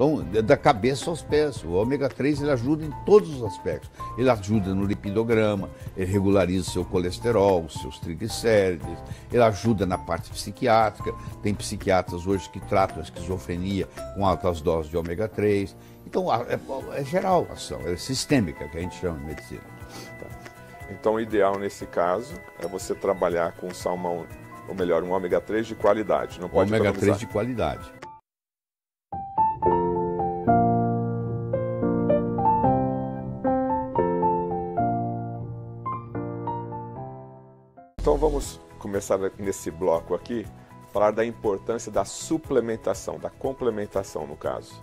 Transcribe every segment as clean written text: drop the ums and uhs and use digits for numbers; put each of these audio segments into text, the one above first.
Então, da cabeça aos pés. O ômega 3 ele ajuda em todos os aspectos. Ele ajuda no lipidograma, ele regulariza o seu colesterol, os seus triglicérides, ele ajuda na parte psiquiátrica. Tem psiquiatras hoje que tratam a esquizofrenia com altas doses de ômega 3. Então, é geral a ação, é sistêmica, que a gente chama de medicina. Tá. Então, o ideal nesse caso é você trabalhar com salmão, ou melhor, um ômega 3 de qualidade. Não pode ômega economizar. 3 de qualidade. Então vamos começar nesse bloco aqui, falar da importância da suplementação, da complementação no caso.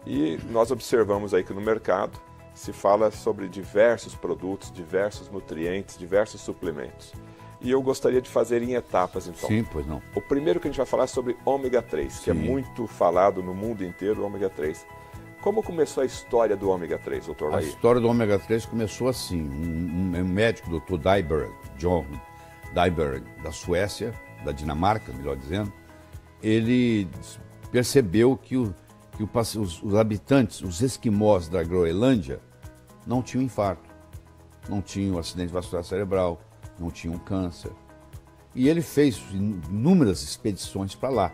E nós observamos aí que no mercado se fala sobre diversos produtos, diversos nutrientes, diversos suplementos. E eu gostaria de fazer em etapas então. Sim, pois não. O primeiro que a gente vai falar é sobre ômega 3, que é muito falado no mundo inteiro, ômega 3. Como começou a história do ômega 3, doutor Laí? A história do ômega 3 começou assim. Um médico, doutor Dyberg, John Dyberg, da Suécia, da Dinamarca, melhor dizendo, ele percebeu que os habitantes, os esquimós da Groenlândia, não tinham infarto, não tinham acidente vascular cerebral, não tinham câncer. E ele fez inúmeras expedições para lá,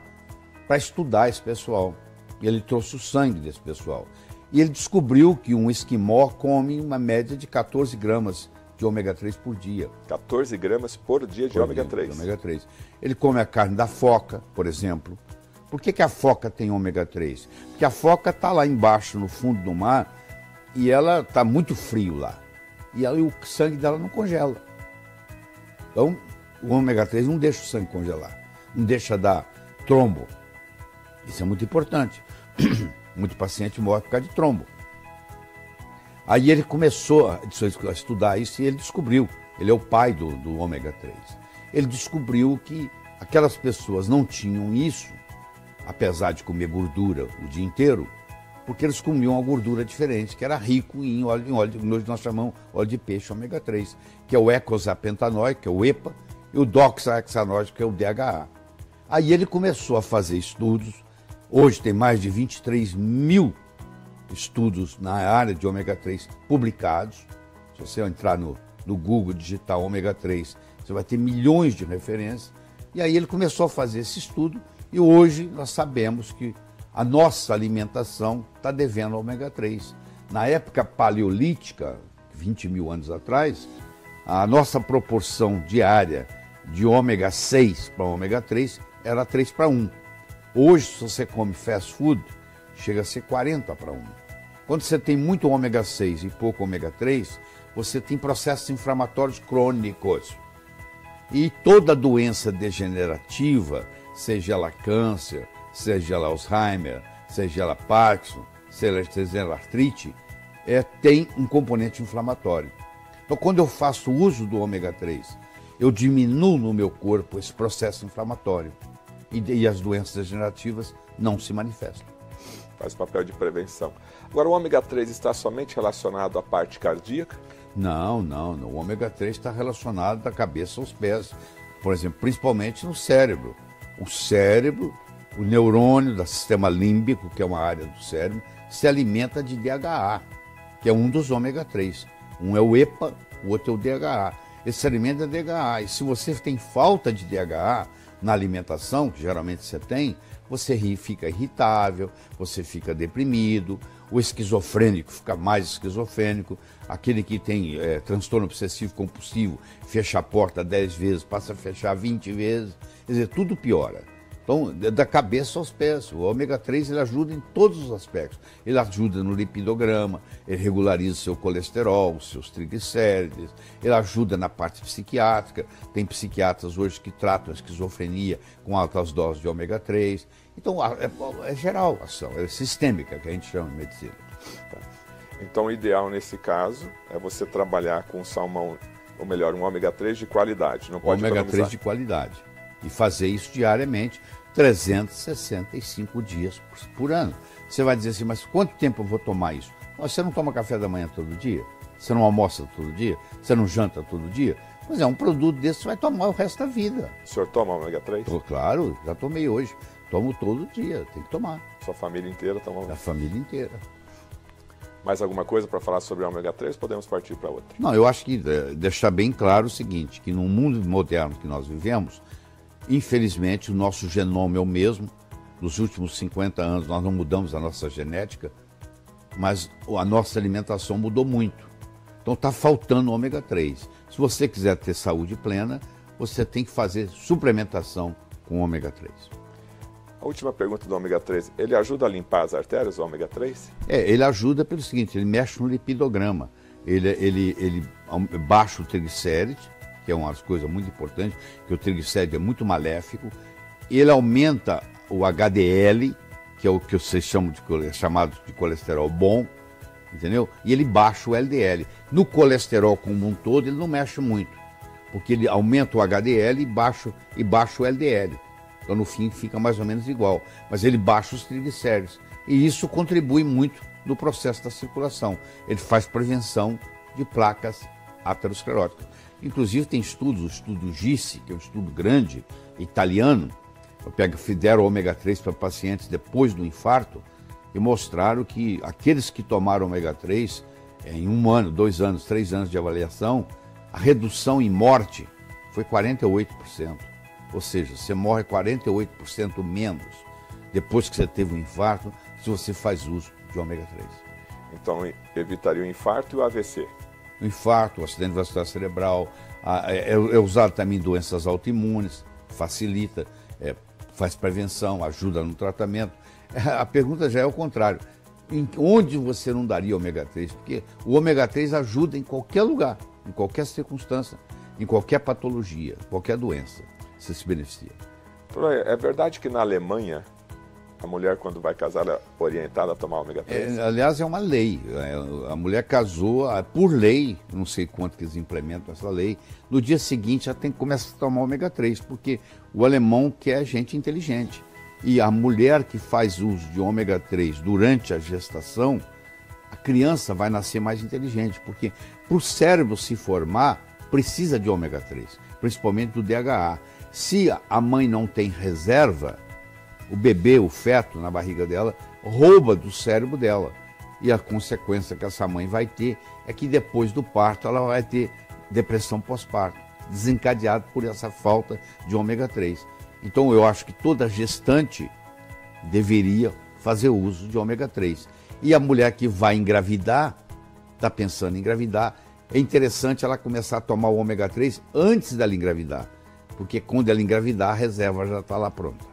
para estudar esse pessoal. E ele trouxe o sangue desse pessoal. E ele descobriu que um esquimó come uma média de 14 gramas de ômega 3 por dia. 14 gramas por dia de ômega 3. De ômega 3. Ele come a carne da foca, por exemplo. Por que a foca tem ômega 3? Porque a foca está lá embaixo, no fundo do mar, e ela está muito frio lá. E o sangue dela não congela. Então, o ômega 3 não deixa o sangue congelar. Não deixa dar trombo. Isso é muito importante. Muito paciente morre por causa de trombo. Aí ele começou a estudar isso e ele descobriu, ele é o pai do ômega 3. Ele descobriu que aquelas pessoas não tinham isso, apesar de comer gordura o dia inteiro, porque eles comiam uma gordura diferente, que era rico em óleo, que nós chamamos óleo de peixe ômega 3, que é o eicosapentaenoico, que é o EPA, e o doxahexanoico, que é o DHA. Aí ele começou a fazer estudos, hoje tem mais de 23 mil estudos na área de ômega 3 publicados. Se você entrar no Google, digitar ômega 3, você vai ter milhões de referências. E aí ele começou a fazer esse estudo e hoje nós sabemos que a nossa alimentação está devendo ao ômega 3. Na época paleolítica, 20 mil anos atrás, a nossa proporção diária de ômega 6 para ômega 3 era 3 para 1. Hoje, se você come fast food, chega a ser 40 para 1. Quando você tem muito ômega 6 e pouco ômega 3, você tem processos inflamatórios crônicos. E toda doença degenerativa, seja ela câncer, seja ela Alzheimer, seja ela Parkinson, seja ela artrite, tem um componente inflamatório. Então, quando eu faço uso do ômega 3, eu diminuo no meu corpo esse processo inflamatório. E as doenças degenerativas não se manifestam. Faz papel de prevenção. Agora, o ômega 3 está somente relacionado à parte cardíaca? Não. O ômega 3 está relacionado da cabeça aos pés. Por exemplo, principalmente no cérebro. O cérebro, o neurônio do sistema límbico, que é uma área do cérebro, se alimenta de DHA, que é um dos ômega 3. Um é o EPA, o outro é o DHA. Esse se alimenta de DHA. E se você tem falta de DHA na alimentação, que geralmente você tem, você fica irritável, você fica deprimido, o esquizofrênico fica mais esquizofrênico, aquele que tem transtorno obsessivo compulsivo, fecha a porta 10 vezes, passa a fechar 20 vezes, quer dizer, tudo piora. Então, da cabeça aos pés, o ômega 3 ele ajuda em todos os aspectos. Ele ajuda no lipidograma, ele regulariza o seu colesterol, os seus triglicérides, ele ajuda na parte psiquiátrica. Tem psiquiatras hoje que tratam a esquizofrenia com altas doses de ômega 3. Então, é geral a ação, é sistêmica, que a gente chama de medicina. Tá. Então, o ideal nesse caso é você trabalhar com salmão, ou melhor, um ômega 3 de qualidade. Não pode ômega 3 de qualidade. E fazer isso diariamente, 365 dias por ano. Você vai dizer assim, mas quanto tempo eu vou tomar isso? Você não toma café da manhã todo dia? Você não almoça todo dia? Você não janta todo dia? Mas é um produto desse que você vai tomar o resto da vida. O senhor toma ômega 3? Claro, já tomei hoje. Tomo todo dia, tem que tomar. O sua família inteira tomando. A família inteira. Mais alguma coisa para falar sobre o ômega 3? Podemos partir para outra. Não, eu acho que deixar bem claro o seguinte, que no mundo moderno que nós vivemos, infelizmente o nosso genoma é o mesmo. Nos últimos 50 anos nós não mudamos a nossa genética, mas a nossa alimentação mudou muito. Então está faltando ômega 3. Se você quiser ter saúde plena, você tem que fazer suplementação com ômega 3. A última pergunta do ômega 3, ele ajuda a limpar as artérias, o ômega 3? Ele ajuda pelo seguinte, ele mexe no lipidograma, ele baixa o triglicérides, que é uma das coisas muito importantes, que o triglicérides é muito maléfico, ele aumenta o HDL, que é o que vocês chamam chamado de colesterol bom, entendeu? E ele baixa o LDL. No colesterol como um todo, ele não mexe muito, porque ele aumenta o HDL e baixa o LDL. Então, no fim, fica mais ou menos igual. Mas ele baixa os triglicéridos. E isso contribui muito no processo da circulação. Ele faz prevenção de placas ateroscleróticas. Inclusive, tem estudos, o estudo GISSI, que é um estudo grande, italiano, fizeram ômega 3 para pacientes depois do infarto, e mostraram que aqueles que tomaram ômega 3, em 1 ano, 2 anos, 3 anos de avaliação, a redução em morte foi 48%. Ou seja, você morre 48% menos depois que você teve um infarto, se você faz uso de ômega 3. Então, evitaria o infarto e o AVC? O infarto, o acidente vascular cerebral, é usado também em doenças autoimunes, facilita, faz prevenção, ajuda no tratamento. A pergunta já é o contrário. Onde você não daria ômega 3? Porque o ômega 3 ajuda em qualquer lugar, em qualquer circunstância, em qualquer patologia, qualquer doença. Você se beneficia. É verdade que na Alemanha, a mulher quando vai casar é orientada a tomar ômega 3? Aliás, é uma lei. A mulher casou, por lei, não sei quanto que eles implementam essa lei, no dia seguinte já tem que começar a tomar ômega 3, porque o alemão quer gente inteligente. E a mulher que faz uso de ômega 3 durante a gestação, a criança vai nascer mais inteligente, porque para o cérebro se formar, precisa de ômega 3, principalmente do DHA. Se a mãe não tem reserva, o bebê, o feto na barriga dela, rouba do cérebro dela. E a consequência que essa mãe vai ter é que depois do parto ela vai ter depressão pós-parto, desencadeada por essa falta de ômega 3. Então eu acho que toda gestante deveria fazer uso de ômega 3. E a mulher que vai engravidar, está pensando em engravidar, é interessante ela começar a tomar o ômega 3 antes dela engravidar. Porque quando ela engravidar, a reserva já está lá pronta.